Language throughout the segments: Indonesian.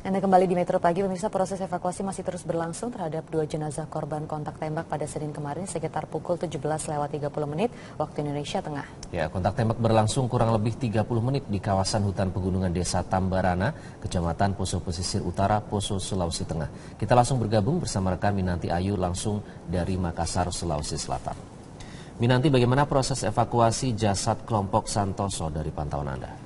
Anda kembali di Metro Pagi, pemirsa. Proses evakuasi masih terus berlangsung terhadap 2 jenazah korban kontak tembak pada Senin kemarin sekitar pukul 17:30 waktu Indonesia Tengah. Ya, kontak tembak berlangsung kurang lebih 30 menit di kawasan hutan pegunungan Desa Tambarana, Kecamatan Poso Pesisir Utara, Poso, Sulawesi Tengah. Kita langsung bergabung bersama rekan Minanti Ayu langsung dari Makassar, Sulawesi Selatan. Minanti, bagaimana proses evakuasi jasad kelompok Santoso dari pantauan Anda?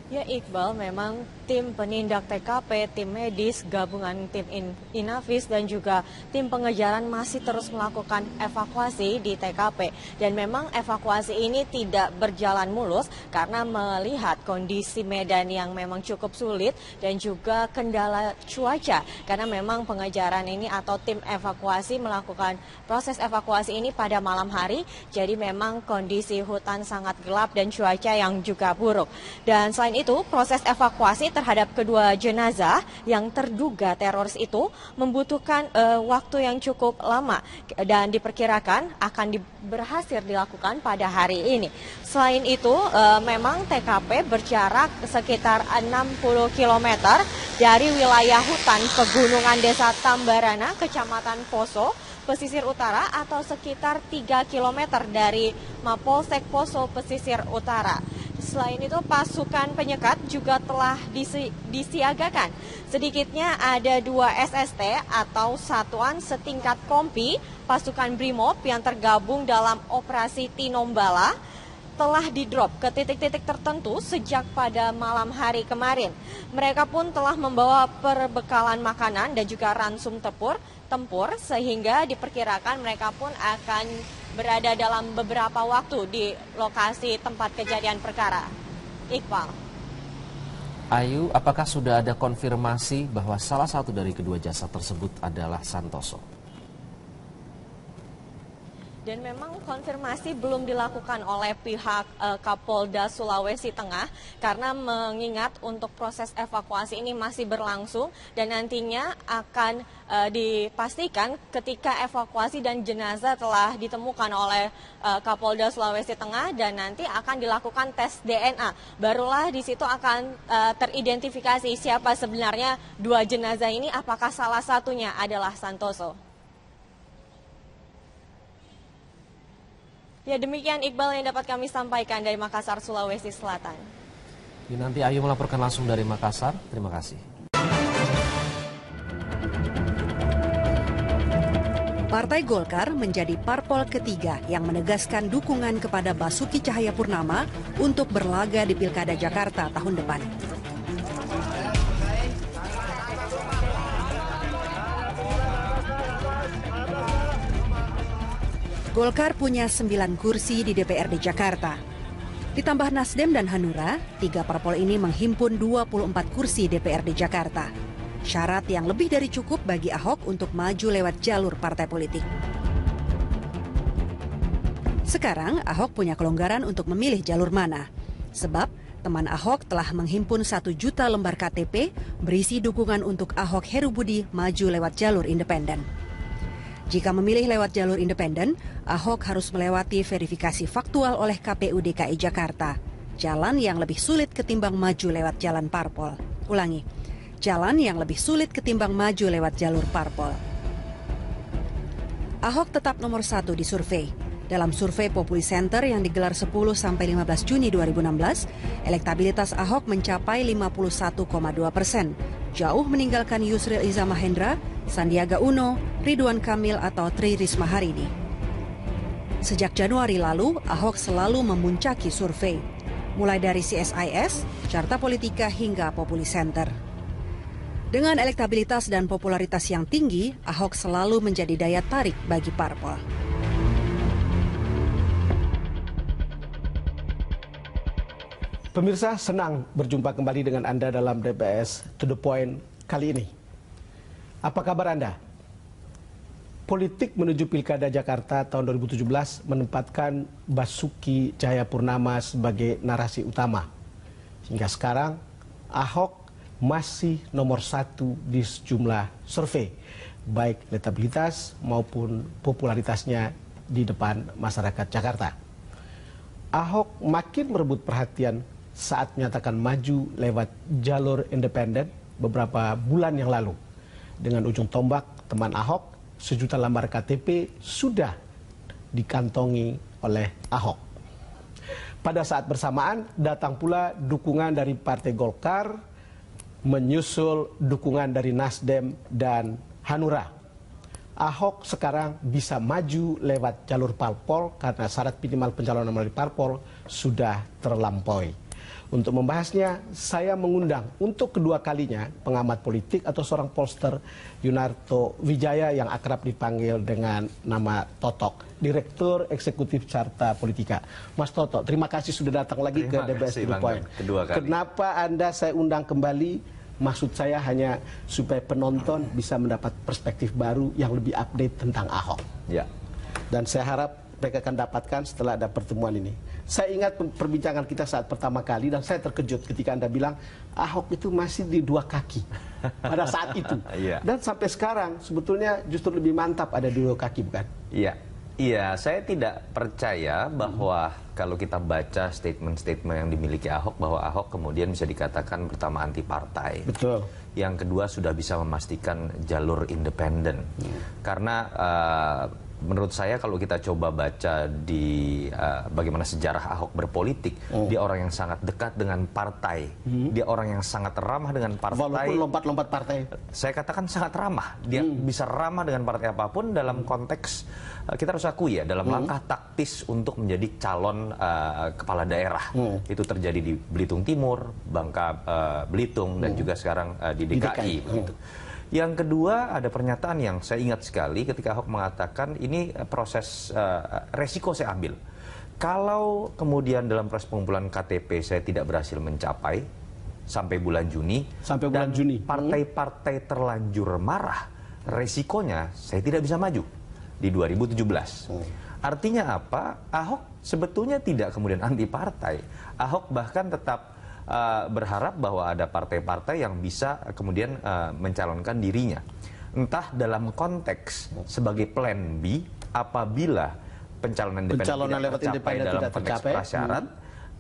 Ya Iqbal, memang tim penindak TKP, tim medis, gabungan tim Inavis dan juga tim pengejaran masih terus melakukan evakuasi di TKP. Dan memang evakuasi ini tidak berjalan mulus karena melihat kondisi medan yang memang cukup sulit dan juga kendala cuaca. Karena memang pengejaran ini atau tim evakuasi melakukan proses evakuasi ini pada malam hari. Jadi memang kondisi hutan sangat gelap dan cuaca yang juga buruk. Dan selain itu, proses evakuasi terhadap kedua jenazah yang terduga teroris itu membutuhkan waktu yang cukup lama dan diperkirakan akan berhasil dilakukan pada hari ini. Selain itu, memang TKP berjarak sekitar 60 km dari wilayah hutan pegunungan Desa Tambarana, Kecamatan Poso, Pesisir Utara, atau sekitar 3 km dari Mapolsek Poso Pesisir Utara. Selain itu, pasukan penyekat juga telah disiagakan. Sedikitnya ada 2 SST atau Satuan Setingkat Kompi pasukan Brimob yang tergabung dalam operasi Tinombala telah didrop ke titik-titik tertentu sejak pada malam hari kemarin. Mereka pun telah membawa perbekalan makanan dan juga ransum tempur sehingga diperkirakan mereka pun akan berada dalam beberapa waktu di lokasi tempat kejadian perkara. Iqbal. Ayu, apakah sudah ada konfirmasi bahwa salah satu dari kedua jasad tersebut adalah Santoso? Dan memang konfirmasi belum dilakukan oleh pihak Kapolda Sulawesi Tengah karena mengingat untuk proses evakuasi ini masih berlangsung dan nantinya akan dipastikan ketika evakuasi dan jenazah telah ditemukan oleh Kapolda Sulawesi Tengah dan nanti akan dilakukan tes DNA. Barulah di situ akan teridentifikasi siapa sebenarnya 2 jenazah ini, apakah salah satunya adalah Santoso. Ya, demikian Iqbal yang dapat kami sampaikan dari Makassar, Sulawesi Selatan. Nanti Ayu melaporkan langsung dari Makassar. Terima kasih. Partai Golkar menjadi parpol ketiga yang menegaskan dukungan kepada Basuki Cahayapurnama untuk berlaga di Pilkada Jakarta tahun depan. Golkar punya 9 kursi di DPRD Jakarta. Ditambah Nasdem dan Hanura, 3 parpol ini menghimpun 24 kursi DPRD Jakarta. Syarat yang lebih dari cukup bagi Ahok untuk maju lewat jalur partai politik. Sekarang Ahok punya kelonggaran untuk memilih jalur mana. Sebab teman Ahok telah menghimpun 1 juta lembar KTP berisi dukungan untuk Ahok Herubudi maju lewat jalur independen. Jika memilih lewat jalur independen, Ahok harus melewati verifikasi faktual oleh KPU DKI Jakarta. Jalan yang lebih sulit ketimbang maju lewat jalan parpol. Ulangi, jalan yang lebih sulit ketimbang maju lewat jalur parpol. Ahok tetap nomor 1 di survei. Dalam survei Populi Center yang digelar 10-15 Juni 2016, elektabilitas Ahok mencapai 51,2%. Jauh meninggalkan Yusril Iza Mahendra, Sandiaga Uno, Ridwan Kamil atau Tri Risma hari ini. Sejak Januari lalu, Ahok selalu memuncaki survei, mulai dari CSIS, Carta Politika hingga Populi Center. Dengan elektabilitas dan popularitas yang tinggi, Ahok selalu menjadi daya tarik bagi parpol. Pemirsa, senang berjumpa kembali dengan Anda dalam DPS To The Point kali ini. Apa kabar Anda? Politik menuju Pilkada Jakarta tahun 2017 menempatkan Basuki Cahayapurnama sebagai narasi utama. Hingga sekarang, Ahok masih nomor 1 di sejumlah survei, baik elektabilitas maupun popularitasnya di depan masyarakat Jakarta. Ahok makin merebut perhatian saat menyatakan maju lewat jalur independen beberapa bulan yang lalu. Dengan ujung tombak teman Ahok, 1 juta lembar KTP sudah dikantongi oleh Ahok. Pada saat bersamaan datang pula dukungan dari Partai Golkar, menyusul dukungan dari Nasdem dan Hanura. Ahok sekarang bisa maju lewat jalur parpol karena syarat minimal pencalonan melalui parpol sudah terlampaui. Untuk membahasnya, saya mengundang untuk kedua kalinya pengamat politik atau seorang pollster Yunarto Wijaya yang akrab dipanggil dengan nama Totok, Direktur Eksekutif Carta Politika. Mas Toto, terima kasih sudah datang lagi ke DBS To The Point. Kenapa Anda saya undang kembali? Maksud saya hanya supaya penonton bisa mendapat perspektif baru yang lebih update tentang Ahok. Ya. Dan saya harap mereka akan dapatkan setelah ada pertemuan ini. Saya ingat perbincangan kita saat pertama kali dan saya terkejut ketika Anda bilang Ahok itu masih di 2 kaki pada saat itu. Dan sampai sekarang sebetulnya justru lebih mantap ada di 2 kaki, bukan? Iya. Iya, saya tidak percaya bahwa kalau kita baca statement-statement yang dimiliki Ahok, bahwa Ahok kemudian bisa dikatakan pertama anti partai. Betul. Yang kedua sudah bisa memastikan jalur independen. Karena menurut saya kalau kita coba baca di bagaimana sejarah Ahok berpolitik, dia orang yang sangat dekat dengan partai, dia orang yang sangat ramah dengan partai. Walaupun lompat-lompat partai. Saya katakan sangat ramah, dia bisa ramah dengan partai apapun dalam konteks kita harus akui ya, dalam langkah taktis untuk menjadi calon kepala daerah. Itu terjadi di Belitung Timur, Bangka Belitung, dan juga sekarang di DKI. Begitu. Yang kedua, ada pernyataan yang saya ingat sekali ketika Ahok mengatakan ini proses resiko saya ambil. Kalau kemudian dalam proses pengumpulan KTP saya tidak berhasil mencapai sampai bulan Juni, dan partai-partai terlanjur marah, resikonya saya tidak bisa maju di 2017. Artinya apa? Ahok sebetulnya tidak kemudian anti partai. Ahok bahkan tetap berharap bahwa ada partai-partai yang bisa kemudian mencalonkan dirinya. Entah dalam konteks sebagai plan B apabila pencalonan independen tidak tercapai dalam konteks prasyarat,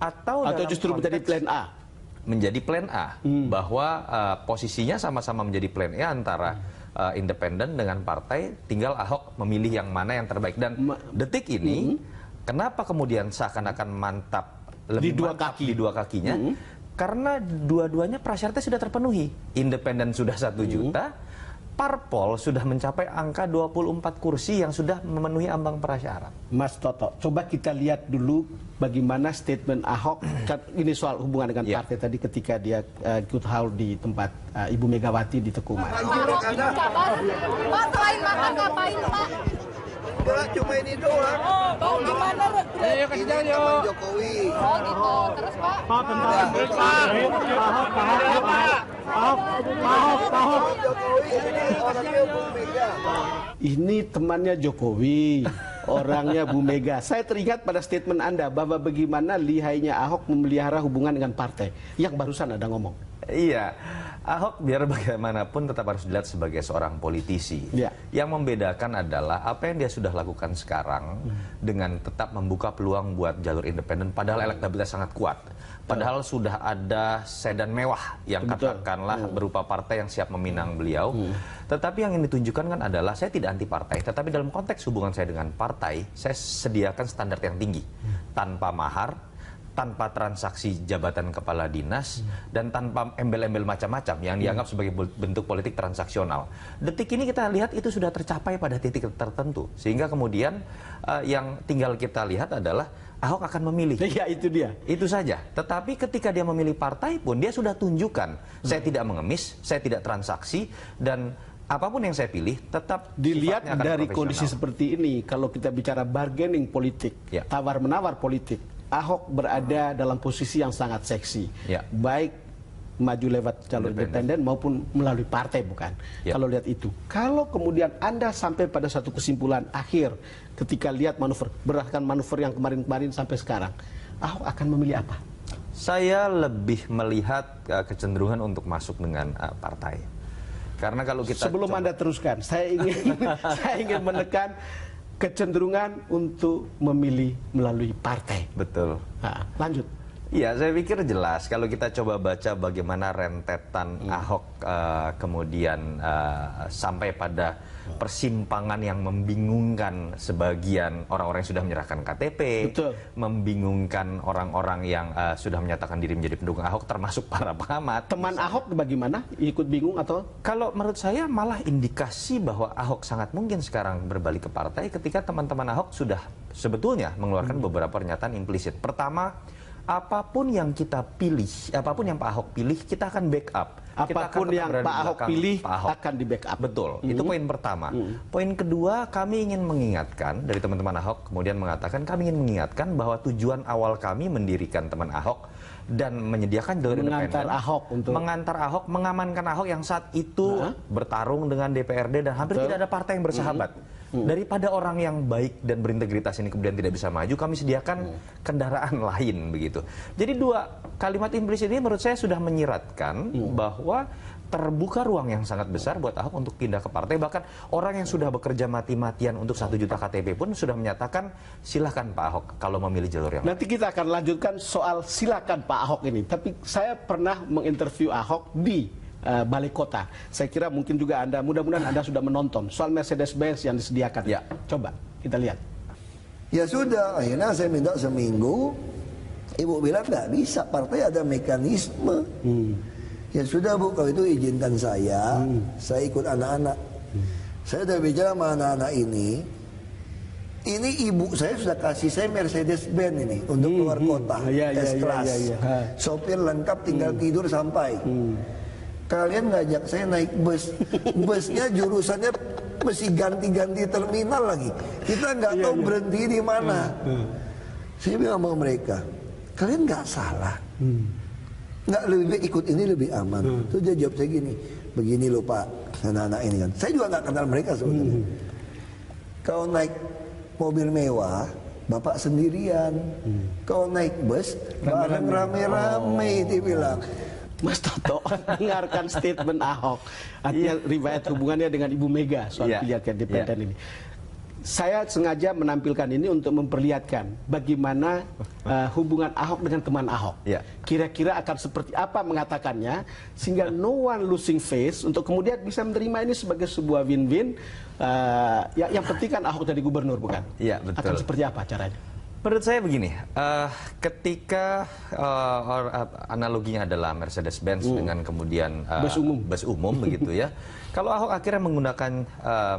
atau justru menjadi plan A. Menjadi plan A, bahwa posisinya sama-sama menjadi plan A antara independen dengan partai, tinggal Ahok memilih yang mana yang terbaik. Dan detik ini, kenapa kemudian seakan-akan mantap, lebih mantap di 2 kakinya? Karena dua-duanya prasyaratnya sudah terpenuhi. Independen sudah 1 juta, parpol sudah mencapai angka 24 kursi yang sudah memenuhi ambang prasyarat. Mas Toto, coba kita lihat dulu bagaimana statement Ahok, ini soal hubungan dengan partai tadi ketika dia ikut haul di tempat Ibu Megawati di Teguh Umar. Pak, selain makan ngapain, Pak? Cuma ini doang. Pak, gimana? Ini teman Jokowi. Oh gitu, terus Pak? Pak, bentar. Pak, Jokowi ini orangnya Bu Mega. Ini temannya Jokowi, orangnya Bu Mega. Saya teringat pada statement Anda bahwa bagaimana lihainya Ahok memelihara hubungan dengan partai. Yang barusan Anda ngomong. Iya, Ahok biar bagaimanapun tetap harus dilihat sebagai seorang politisi. Yang membedakan adalah apa yang dia sudah lakukan sekarang dengan tetap membuka peluang buat jalur independen, padahal elektabilitas sangat kuat. Padahal sudah ada sedan mewah yang katakanlah berupa partai yang siap meminang beliau. Tetapi yang ini ditunjukkan kan adalah saya tidak anti partai, tetapi dalam konteks hubungan saya dengan partai, saya sediakan standar yang tinggi. Tanpa mahar, tanpa transaksi jabatan kepala dinas, dan tanpa embel-embel macam-macam yang dianggap sebagai bentuk politik transaksional. Detik ini kita lihat itu sudah tercapai pada titik tertentu. Sehingga kemudian yang tinggal kita lihat adalah Ahok akan memilih. Ya, itu dia. Itu saja. Tetapi ketika dia memilih partai pun, dia sudah tunjukkan, saya tidak mengemis, saya tidak transaksi, dan apapun yang saya pilih tetap dilihat dari kondisi seperti ini. Kalau kita bicara bargaining politik, tawar-menawar politik, Ahok berada dalam posisi yang sangat seksi, baik maju lewat jalur independen maupun melalui partai, bukan? Kalau lihat itu, kalau kemudian Anda sampai pada satu kesimpulan akhir ketika lihat manuver, berdasarkan manuver yang kemarin-kemarin sampai sekarang, Ahok akan memilih apa? Saya lebih melihat kecenderungan untuk masuk dengan partai. Karena kalau kita sebelum Anda teruskan, saya ingin menekan kecenderungan untuk memilih melalui partai. Betul. Lanjut. Iya, saya pikir jelas. Kalau kita coba baca bagaimana rentetan Ahok kemudian sampai pada persimpangan yang membingungkan sebagian orang-orang yang sudah menyerahkan KTP, Betul. membingungkan orang-orang yang sudah menyatakan diri menjadi pendukung Ahok, termasuk para pengamat. Teman Ahok bagaimana? Ikut bingung atau? Kalau menurut saya malah indikasi bahwa Ahok sangat mungkin sekarang berbalik ke partai ketika teman-teman Ahok sudah sebetulnya mengeluarkan beberapa pernyataan implisit. Pertama, apapun yang kita pilih, apapun yang Pak Ahok pilih, kita akan backup. Apapun yang Pak Ahok pilih akan di backup. Betul, itu poin pertama. Poin kedua, kami ingin mengingatkan, dari teman-teman Ahok kemudian mengatakan, kami ingin mengingatkan bahwa tujuan awal kami mendirikan teman Ahok dan menyediakan jalur independen, mengantar Ahok, mengamankan Ahok yang saat itu bertarung dengan DPRD dan hampir tidak ada partai yang bersahabat. Daripada orang yang baik dan berintegritas ini kemudian tidak bisa maju, kami sediakan kendaraan lain begitu. Jadi dua kalimat implisit ini menurut saya sudah menyiratkan bahwa terbuka ruang yang sangat besar buat Ahok untuk pindah ke partai. Bahkan orang yang sudah bekerja mati-matian untuk 1 juta KTP pun sudah menyatakan silahkan Pak Ahok kalau memilih jalur yang Nanti kita akan lanjutkan soal silakan Pak Ahok ini. Tapi saya pernah menginterview Ahok di Balai Kota. Saya kira mungkin juga Anda, mudah-mudahan Anda sudah menonton soal Mercedes-Benz yang disediakan. Ya. Coba kita lihat. Ya sudah, akhirnya saya minta seminggu. Ibu bilang nggak bisa, partai ada mekanisme. Ya sudah Bu, kalau itu izinkan saya ikut anak-anak. Saya udah bicara sama anak-anak ini ibu saya sudah kasih saya Mercedes-Benz ini untuk keluar kota, S-Class. Sopir lengkap, tinggal tidur sampai. Kalian ngajak saya naik bus, busnya jurusannya mesti ganti-ganti terminal lagi. Kita nggak tahu berhenti di mana. Saya bilang sama mereka, kalian nggak salah. Nggak lebih baik ikut ini lebih aman. Terus dia jawab saya gini, begini loh Pak, anak-anak ini kan. Saya juga nggak kenal mereka sebenarnya. Kalau naik mobil mewah, Bapak sendirian. Kalau naik bus, bareng rame-rame, dia bilang. Mas Toto dengarkan statement Ahok, artinya riwayat hubungannya dengan Ibu Mega soal pilihan independen ini. Saya sengaja menampilkan ini untuk memperlihatkan bagaimana hubungan Ahok dengan teman Ahok. Kira-kira akan seperti apa mengatakannya, sehingga no one losing face untuk kemudian bisa menerima ini sebagai sebuah win-win. Yang penting kan Ahok jadi gubernur, bukan? Iya, betul. Akan seperti apa caranya? Menurut saya begini, ketika analoginya adalah Mercedes-Benz dengan kemudian bus umum begitu ya. Kalau Ahok akhirnya menggunakan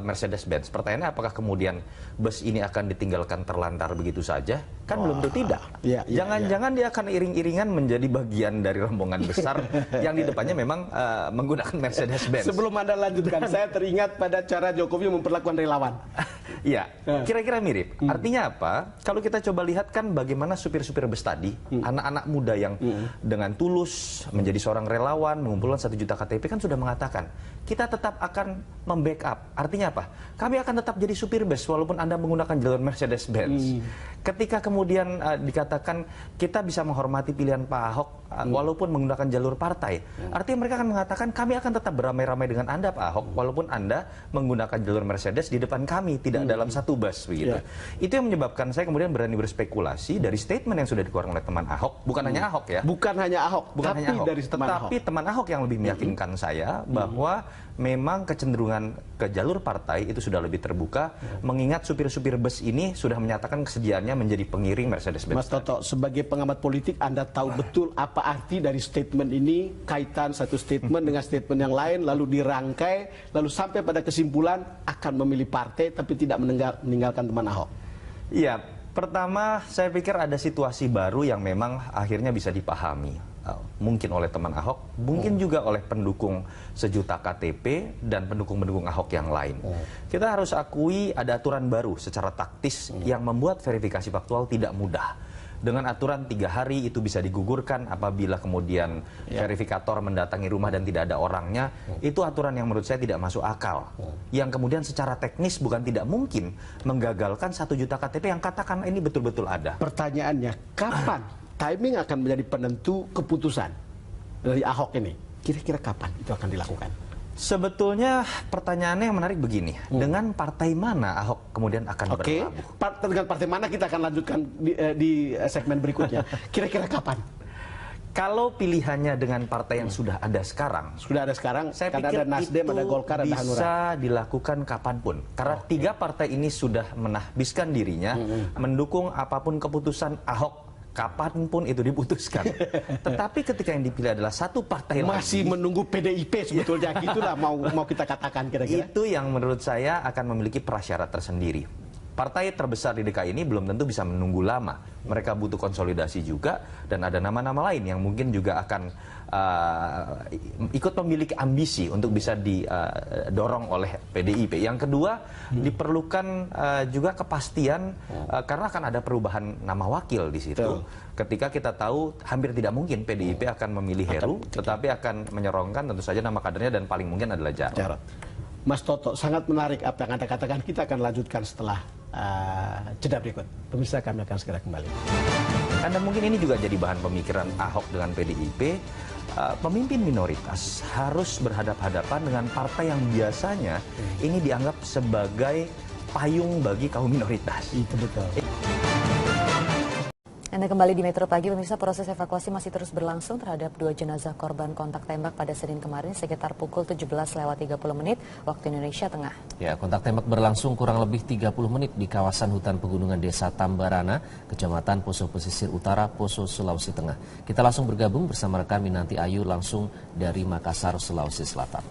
Mercedes-Benz, pertanyaannya apakah kemudian bus ini akan ditinggalkan terlantar begitu saja? Kan belum tentu tidak. Jangan-jangan dia akan iring-iringan menjadi bagian dari rombongan besar yang di depannya memang menggunakan Mercedes-Benz. Sebelum Anda lanjutkan, saya teringat pada cara Jokowi memperlakukan relawan. Iya, kira-kira mirip. Artinya apa? Kalau kita coba lihat kan bagaimana supir-supir bus tadi, anak-anak muda yang dengan tulus menjadi seorang relawan, mengumpulkan 1 juta KTP kan sudah mengatakan, kita tetap akan membackup. Artinya apa? Kami akan tetap jadi supir bus walaupun Anda menggunakan jalur Mercedes-Benz. Ketika kemudian dikatakan kita bisa menghormati pilihan Pak Ahok walaupun menggunakan jalur partai, artinya mereka akan mengatakan kami akan tetap beramai-ramai dengan Anda Pak Ahok walaupun Anda menggunakan jalur Mercedes di depan kami, tidak dalam satu bus begitu. Itu yang menyebabkan saya kemudian berani berspekulasi dari statement yang sudah dikeluarkan oleh teman Ahok, bukan hanya Ahok ya. Bukan hanya Ahok, tapi dari teman Ahok yang lebih meyakinkan saya bahwa memang kecenderungan ke jalur partai itu sudah lebih terbuka, mengingat supir-supir bus ini sudah menyatakan kesediaannya menjadi pengiring Mercedes-Benz. Mas Toto, sebagai pengamat politik, Anda tahu betul apa arti dari statement ini, kaitan satu statement dengan statement yang lain, lalu dirangkai, lalu sampai pada kesimpulan akan memilih partai, tapi tidak meninggalkan teman Ahok. Iya, pertama saya pikir ada situasi baru yang memang akhirnya bisa dipahami. Mungkin oleh teman Ahok, mungkin juga oleh pendukung 1 juta KTP dan pendukung-pendukung Ahok yang lain. Kita harus akui ada aturan baru secara taktis yang membuat verifikasi faktual tidak mudah. Dengan aturan 3 hari itu bisa digugurkan apabila kemudian verifikator mendatangi rumah dan tidak ada orangnya. Itu aturan yang menurut saya tidak masuk akal. Yang kemudian secara teknis bukan tidak mungkin menggagalkan 1 juta KTP yang katakan ini betul-betul ada. Pertanyaannya, kapan timing akan menjadi penentu keputusan dari Ahok ini? Kira-kira kapan itu akan dilakukan? Sebetulnya pertanyaannya yang menarik begini, dengan partai mana Ahok kemudian akan berlabuh? Dengan partai mana kita akan lanjutkan di segmen berikutnya. Kira-kira kapan? Kalau pilihannya dengan partai yang sudah ada sekarang, saya pikir ada Nasdem, itu ada Golkar, ada Hanura. bisa dilakukan kapanpun. Karena tiga partai ini sudah menahbiskan dirinya mendukung apapun keputusan Ahok kapanpun itu diputuskan. Tetapi ketika yang dipilih adalah satu partai masih lagi, menunggu PDIP sebetulnya, gitulah mau kita katakan kira-kira. itu yang menurut saya akan memiliki prasyarat tersendiri. Partai terbesar di DKI ini belum tentu bisa menunggu lama. Mereka butuh konsolidasi juga, dan ada nama-nama lain yang mungkin juga akan ikut memiliki ambisi untuk bisa didorong oleh PDIP. Yang kedua, diperlukan juga kepastian karena akan ada perubahan nama wakil di situ. Ketika kita tahu hampir tidak mungkin PDIP akan memilih Heru, tetapi akan menyorongkan tentu saja nama kadernya dan paling mungkin adalah Jarod. Mas Toto, sangat menarik apa yang Anda katakan. Kita akan lanjutkan setelah jeda berikut. Pemirsa, kami akan segera kembali. Dan mungkin ini juga jadi bahan pemikiran Ahok dengan PDIP. Pemimpin minoritas harus berhadapan-hadapan dengan partai yang biasanya ini dianggap sebagai payung bagi kaum minoritas. Itu betul. Anda kembali di Metro Pagi, pemirsa. Proses evakuasi masih terus berlangsung terhadap 2 jenazah korban kontak tembak pada Senin kemarin sekitar pukul 17:30 waktu Indonesia Tengah. Ya, kontak tembak berlangsung kurang lebih 30 menit di kawasan hutan pegunungan Desa Tambarana, Kecamatan Poso Pesisir Utara, Poso, Sulawesi Tengah. Kita langsung bergabung bersama rekan Minanti Ayu langsung dari Makassar, Sulawesi Selatan.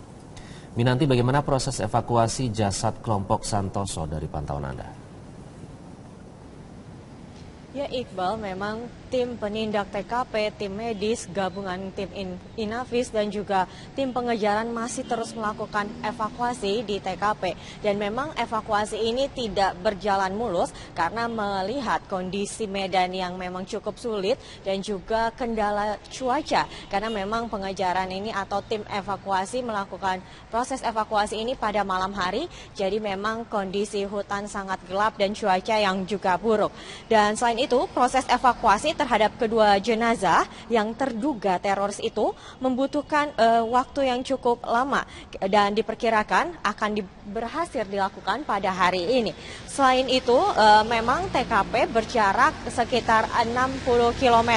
Minanti, bagaimana proses evakuasi jasad kelompok Santoso dari pantauan Anda? Ya Iqbal, memang tim penindak TKP, tim medis, gabungan tim Inavis dan juga tim pengejaran masih terus melakukan evakuasi di TKP. Dan memang evakuasi ini tidak berjalan mulus karena melihat kondisi medan yang memang cukup sulit dan juga kendala cuaca. Karena memang pengejaran ini atau tim evakuasi melakukan proses evakuasi ini pada malam hari. Jadi memang kondisi hutan sangat gelap dan cuaca yang juga buruk. Dan selain itu, proses evakuasi terhadap kedua jenazah yang terduga teroris itu membutuhkan waktu yang cukup lama dan diperkirakan akan berhasil dilakukan pada hari ini. Selain itu, memang TKP berjarak sekitar 60 km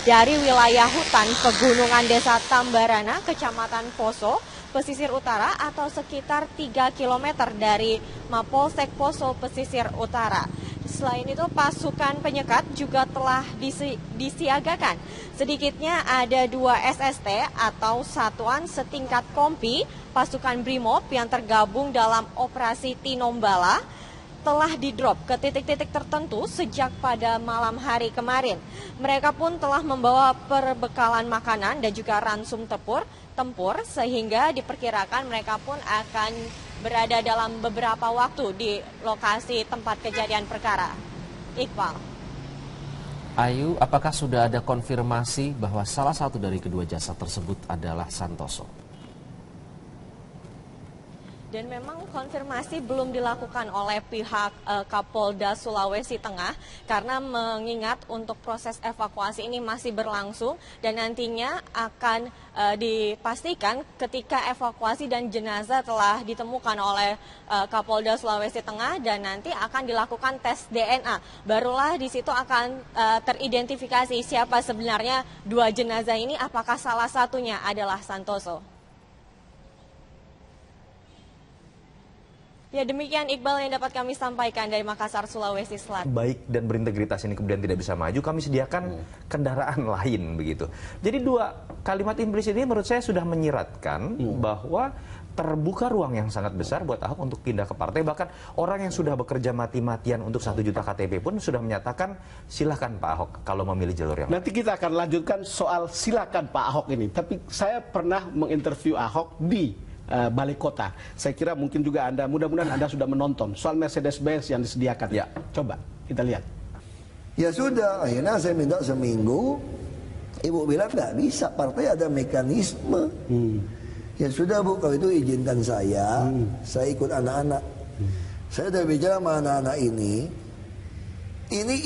dari wilayah hutan pegunungan Desa Tambarana, Kecamatan Poso, Pesisir Utara, atau sekitar 3 km dari Mapolsek Poso Pesisir Utara. Selain itu, pasukan penyekat juga telah disiagakan. Sedikitnya ada 2 SST atau satuan setingkat kompi pasukan Brimob yang tergabung dalam operasi Tinombala telah didrop ke titik-titik tertentu sejak pada malam hari kemarin. Mereka pun telah membawa perbekalan makanan dan juga ransum tempur sehingga diperkirakan mereka pun akan berada dalam beberapa waktu di lokasi tempat kejadian perkara. Iqbal. Ayu, apakah sudah ada konfirmasi bahwa salah satu dari kedua jasad tersebut adalah Santoso? Dan memang konfirmasi belum dilakukan oleh pihak Kapolda Sulawesi Tengah karena mengingat untuk proses evakuasi ini masih berlangsung dan nantinya akan dipastikan ketika evakuasi dan jenazah telah ditemukan oleh Kapolda Sulawesi Tengah dan nanti akan dilakukan tes DNA. Barulah di situ akan teridentifikasi siapa sebenarnya 2 jenazah ini, apakah salah satunya adalah Santoso. Ya, demikian Iqbal yang dapat kami sampaikan dari Makassar, Sulawesi Selatan. Baik dan berintegritas ini kemudian tidak bisa maju, kami sediakan kendaraan lain begitu. Jadi 2 kalimat implisit ini menurut saya sudah menyiratkan bahwa terbuka ruang yang sangat besar buat Ahok untuk pindah ke partai. Bahkan orang yang sudah bekerja mati-matian untuk 1 juta KTP pun sudah menyatakan silakan Pak Ahok kalau memilih jalur yang Nanti kita akan lanjutkan soal silakan Pak Ahok ini. Tapi saya pernah menginterview Ahok di Balai Kota. Saya kira mungkin juga Anda, mudah-mudahan Anda sudah menonton soal Mercedes-Benz yang disediakan. Ya. Coba kita lihat. Ya sudah, akhirnya saya minta seminggu. Ibu bilang nggak bisa, partai ada mekanisme. Ya sudah Bu, kalau itu izinkan saya ikut anak-anak. Saya udah bicara sama anak-anak ini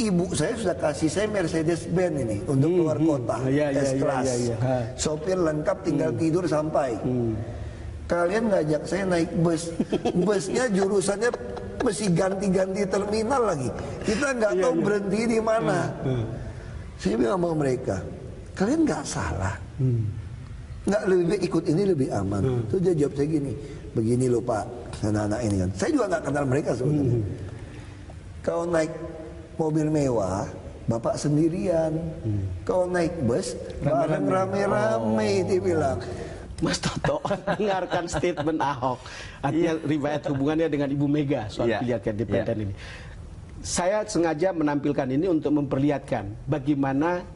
ibu saya sudah kasih saya Mercedes-Benz ini untuk keluar kota, S-Class. Sopir lengkap, tinggal tidur sampai. Kalian ngajak saya naik bus, busnya jurusannya mesti ganti-ganti terminal lagi. Kita nggak tahu berhenti di mana. Saya bilang sama mereka, kalian nggak salah. Nggak lebih baik ikut ini lebih aman. Terus dia jawab saya gini, begini loh Pak, anak-anak ini kan. Saya juga nggak kenal mereka sebenarnya. Kau naik mobil mewah, Bapak sendirian. Kau naik bus, bareng rame-rame, dia bilang. Mas Toto dengarkan statement Ahok, artinya riwayat hubungannya dengan Ibu Mega soal pilihan independen ini. Saya sengaja menampilkan ini untuk memperlihatkan bagaimana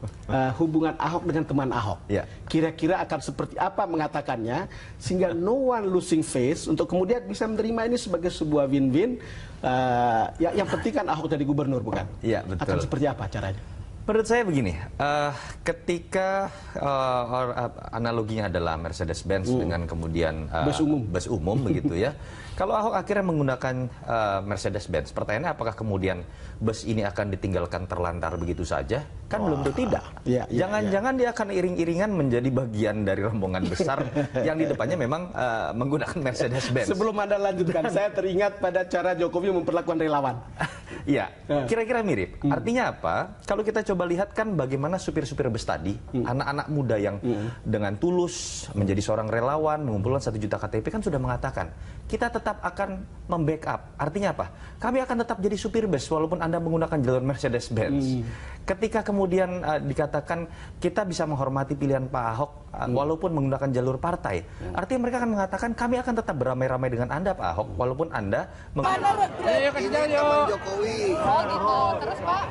hubungan Ahok dengan teman Ahok. Kira-kira akan seperti apa mengatakannya, sehingga no one losing face untuk kemudian bisa menerima ini sebagai sebuah win-win. Yang penting kan Ahok jadi gubernur, bukan? Iya, betul. Akan seperti apa caranya? Menurut saya begini, ketika analoginya adalah Mercedes-Benz dengan kemudian bus umum begitu ya. Kalau Ahok akhirnya menggunakan Mercedes-Benz, pertanyaannya apakah kemudian bus ini akan ditinggalkan terlantar begitu saja? Kan belum tentu tidak. Jangan-jangan dia akan iring-iringan menjadi bagian dari rombongan besar yang di depannya memang menggunakan Mercedes-Benz. Sebelum Anda lanjutkan, saya teringat pada cara Jokowi memperlakukan relawan. Iya, kira-kira mirip. Artinya apa? Kalau kita coba lihat kan bagaimana supir-supir bus tadi, anak-anak muda yang dengan tulus menjadi seorang relawan, mengumpulkan 1 juta KTP kan sudah mengatakan, kita tetap akan membackup. Artinya apa? Kami akan tetap jadi supir bus walaupun Anda menggunakan jalur Mercedes-Benz. Ketika kemudian dikatakan kita bisa menghormati pilihan Pak Ahok walaupun menggunakan jalur partai, artinya mereka akan mengatakan kami akan tetap beramai-ramai dengan Anda Pak Ahok walaupun Anda Ayo kasih jalan yuk. Jokowi. Oh gitu. Terus Pak?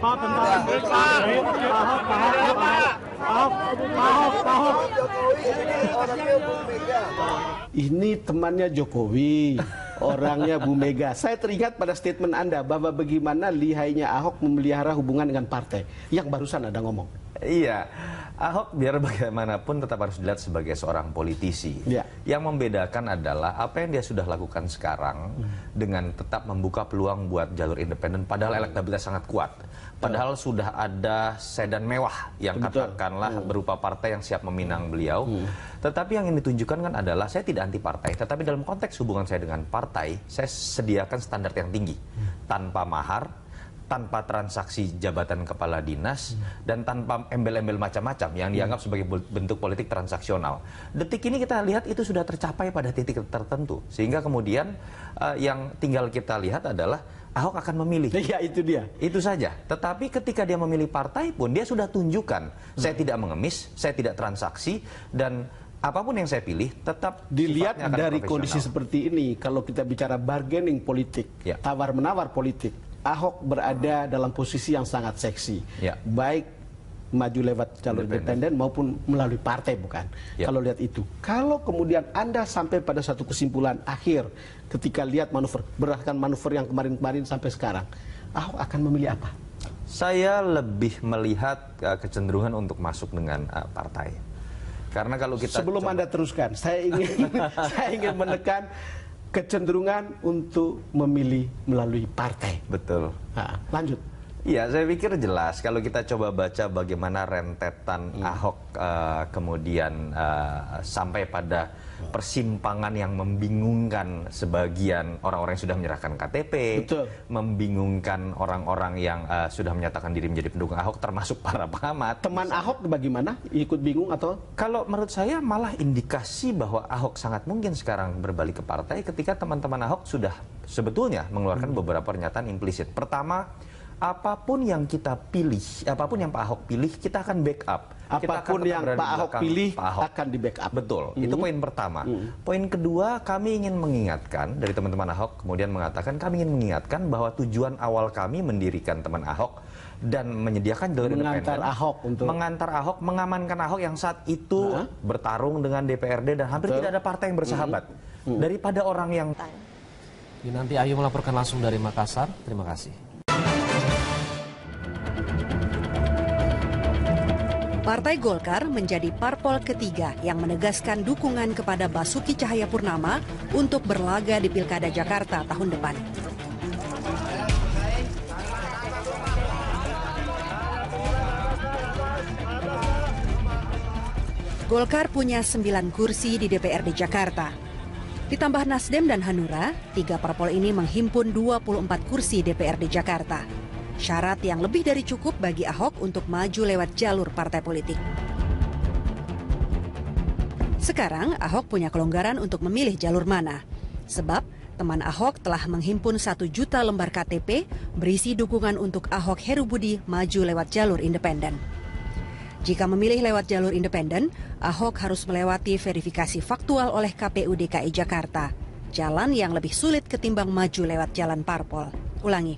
Ini temannya Jokowi, orangnya Bu Mega. Saya teringat pada statement Anda bahwa bagaimana lihainya Ahok memelihara hubungan dengan partai. Yang barusan Anda ngomong. Iya, Ahok biar bagaimanapun tetap harus dilihat sebagai seorang politisi. Yang membedakan adalah apa yang dia sudah lakukan sekarang dengan tetap membuka peluang buat jalur independen, padahal elektabilitas sangat kuat. Padahal sudah ada sedan mewah yang katakanlah berupa partai yang siap meminang beliau. Tetapi yang ingin ditunjukkan kan adalah saya tidak anti partai, tetapi dalam konteks hubungan saya dengan partai, saya sediakan standar yang tinggi. Tanpa mahar, tanpa transaksi jabatan kepala dinas, dan tanpa embel-embel macam-macam yang dianggap sebagai bentuk politik transaksional. Detik ini kita lihat itu sudah tercapai pada titik tertentu. Sehingga kemudian yang tinggal kita lihat adalah Ahok akan memilih. Ya, itu dia. Itu saja. Tetapi ketika dia memilih partai pun, dia sudah tunjukkan, saya tidak mengemis, saya tidak transaksi, dan apapun yang saya pilih tetap dilihat dari kondisi seperti ini. Kalau kita bicara bargaining politik, tawar-menawar politik, Ahok berada dalam posisi yang sangat seksi, baik maju lewat jalur independen maupun melalui partai, bukan? Kalau lihat itu, kalau kemudian Anda sampai pada satu kesimpulan akhir ketika lihat manuver, berdasarkan manuver yang kemarin-kemarin sampai sekarang, Ahok akan memilih apa? Saya lebih melihat kecenderungan untuk masuk dengan partai. Karena kalau kita sebelum Anda teruskan, saya ingin menekan kecenderungan untuk memilih melalui partai. Betul. Lanjut. Iya, saya pikir jelas kalau kita coba baca bagaimana rentetan Ahok kemudian sampai pada persimpangan yang membingungkan sebagian orang-orang yang sudah menyerahkan KTP, membingungkan orang-orang yang sudah menyatakan diri menjadi pendukung Ahok, termasuk para pengamat. Teman Ahok bagaimana? Ikut bingung atau? Kalau menurut saya malah indikasi bahwa Ahok sangat mungkin sekarang berbalik ke partai ketika teman-teman Ahok sudah sebetulnya mengeluarkan beberapa pernyataan implisit. Pertama, apapun yang kita pilih, apapun yang Pak Ahok pilih, kita akan backup. Apapun yang Pak Ahok pilih akan di backup. Betul, itu poin pertama. Poin kedua, kami ingin mengingatkan, dari teman-teman Ahok kemudian mengatakan, kami ingin mengingatkan bahwa tujuan awal kami mendirikan teman Ahok dan menyediakan jalur independen, mengantar Ahok, mengamankan Ahok yang saat itu bertarung dengan DPRD dan hampir tidak ada partai yang bersahabat daripada orang yang... Nanti Ayu melaporkan langsung dari Makassar. Terima kasih. Partai Golkar menjadi parpol ketiga yang menegaskan dukungan kepada Basuki Cahayapurnama untuk berlaga di Pilkada Jakarta tahun depan. Golkar punya 9 kursi di DPRD Jakarta. Ditambah Nasdem dan Hanura, 3 parpol ini menghimpun 24 kursi DPRD Jakarta. Syarat yang lebih dari cukup bagi Ahok untuk maju lewat jalur partai politik. Sekarang Ahok punya kelonggaran untuk memilih jalur mana. Sebab teman Ahok telah menghimpun 1 juta lembar KTP berisi dukungan untuk Ahok Heru Budi maju lewat jalur independen. Jika memilih lewat jalur independen, Ahok harus melewati verifikasi faktual oleh KPU DKI Jakarta. Jalan yang lebih sulit ketimbang maju lewat jalan parpol. Ulangi,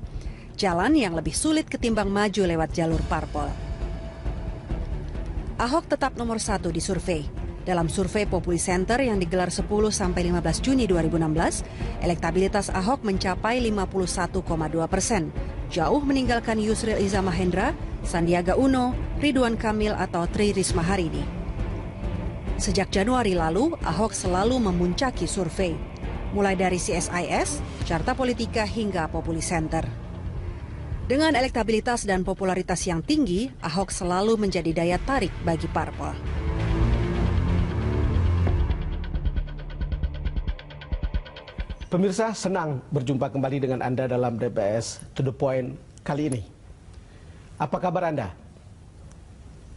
jalan yang lebih sulit ketimbang maju lewat jalur parpol. Ahok tetap nomor 1 di survei. Dalam survei Populi Center yang digelar 10-15 Juni 2016, elektabilitas Ahok mencapai 51,2%, jauh meninggalkan Yusril Iza Mahendra, Sandiaga Uno, Ridwan Kamil atau Tri Risma hari ini. Sejak Januari lalu, Ahok selalu memuncaki survei, mulai dari CSIS, Carta Politika hingga Populi Center. Dengan elektabilitas dan popularitas yang tinggi, Ahok selalu menjadi daya tarik bagi parpol. Pemirsa, senang berjumpa kembali dengan Anda dalam DPS To The Point kali ini. Apa kabar Anda?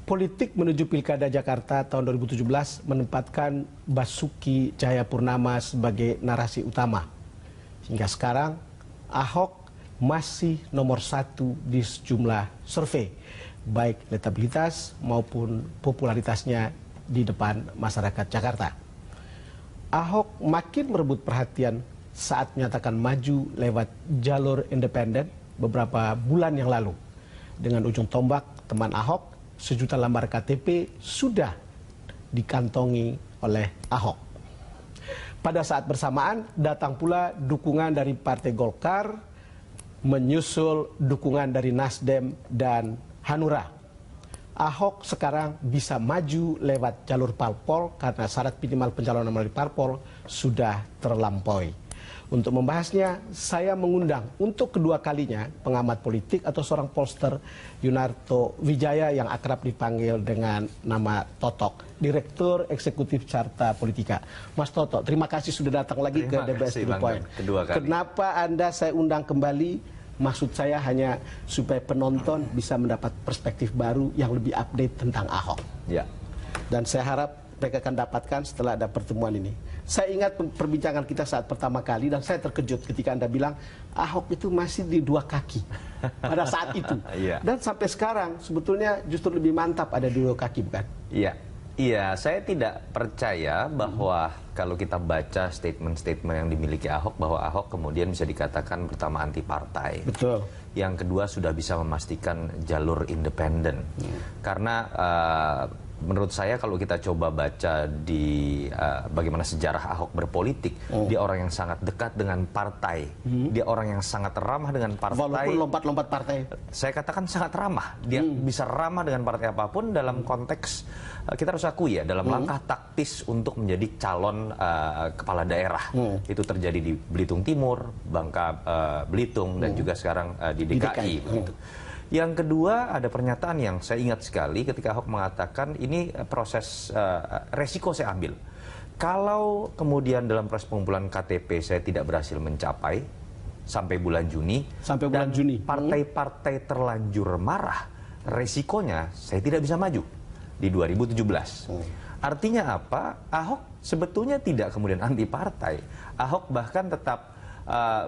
Politik menuju Pilkada Jakarta tahun 2017 menempatkan Basuki Cahayapurnama sebagai narasi utama. Hingga sekarang, Ahok masih nomor 1 di sejumlah survei, baik elektabilitas maupun popularitasnya di depan masyarakat Jakarta. Ahok makin merebut perhatian saat menyatakan maju lewat jalur independen beberapa bulan yang lalu. Dengan ujung tombak teman Ahok, 1 juta lembar KTP sudah dikantongi oleh Ahok. Pada saat bersamaan datang pula dukungan dari Partai Golkar, menyusul dukungan dari Nasdem dan Hanura. Ahok sekarang bisa maju lewat jalur parpol karena syarat minimal pencalonan melalui parpol sudah terlampaui. Untuk membahasnya, saya mengundang untuk kedua kalinya pengamat politik atau seorang pollster Yunarto Wijaya yang akrab dipanggil dengan nama Totok, Direktur Eksekutif Carta Politika. Mas Toto, terima kasih sudah datang lagi ke DBS To The Point. Kenapa Anda saya undang kembali? Maksud saya hanya supaya penonton bisa mendapat perspektif baru yang lebih update tentang Ahok. Ya. Dan saya harap mereka akan dapatkan setelah ada pertemuan ini. Saya ingat perbincangan kita saat pertama kali dan saya terkejut ketika Anda bilang Ahok itu masih di 2 kaki pada saat itu. Dan sampai sekarang sebetulnya justru lebih mantap ada di 2 kaki, bukan? Iya. Iya, saya tidak percaya bahwa kalau kita baca statement-statement yang dimiliki Ahok, bahwa Ahok kemudian bisa dikatakan pertama anti partai. Betul. Yang kedua sudah bisa memastikan jalur independen. Karena menurut saya kalau kita coba baca di bagaimana sejarah Ahok berpolitik, dia orang yang sangat dekat dengan partai, dia orang yang sangat ramah dengan partai. Walaupun lompat-lompat partai. Saya katakan sangat ramah, dia bisa ramah dengan partai apapun dalam konteks kita harus akui ya, dalam langkah taktis untuk menjadi calon kepala daerah. Itu terjadi di Belitung Timur, Bangka Belitung, dan juga sekarang di DKI. Begitu. Yang kedua, ada pernyataan yang saya ingat sekali ketika Ahok mengatakan ini proses resiko saya ambil. Kalau kemudian dalam proses pengumpulan KTP saya tidak berhasil mencapai sampai bulan Juni, dan partai-partai terlanjur marah, resikonya saya tidak bisa maju di 2017. Artinya apa? Ahok sebetulnya tidak kemudian anti partai. Ahok bahkan tetap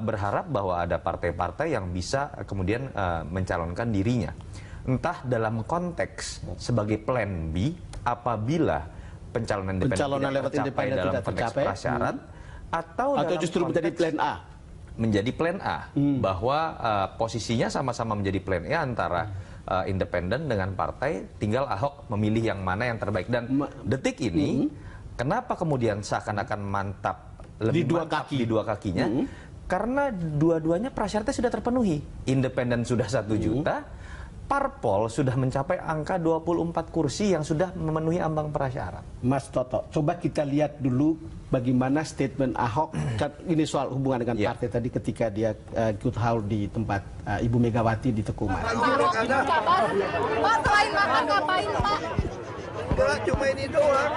berharap bahwa ada partai-partai yang bisa kemudian mencalonkan dirinya. Entah dalam konteks sebagai plan B apabila pencalonan independen tidak tercapai dalam konteks prasyarat, atau justru menjadi plan A. Menjadi plan A, bahwa posisinya sama-sama menjadi plan A antara independen dengan partai, tinggal Ahok memilih yang mana yang terbaik. Dan detik ini, kenapa kemudian seakan-akan mantap, lebih mantap di 2 kakinya? Karena dua-duanya prasyaratnya sudah terpenuhi. Independen sudah 1 juta, parpol sudah mencapai angka 24 kursi yang sudah memenuhi ambang prasyarat. Mas Toto, coba kita lihat dulu bagaimana statement Ahok, ini soal hubungan dengan partai tadi ketika dia ikut haul di tempat Ibu Megawati di Teguh Umar. Pak, selain makan ngapain, Pak? Enggak, cuma ini doang.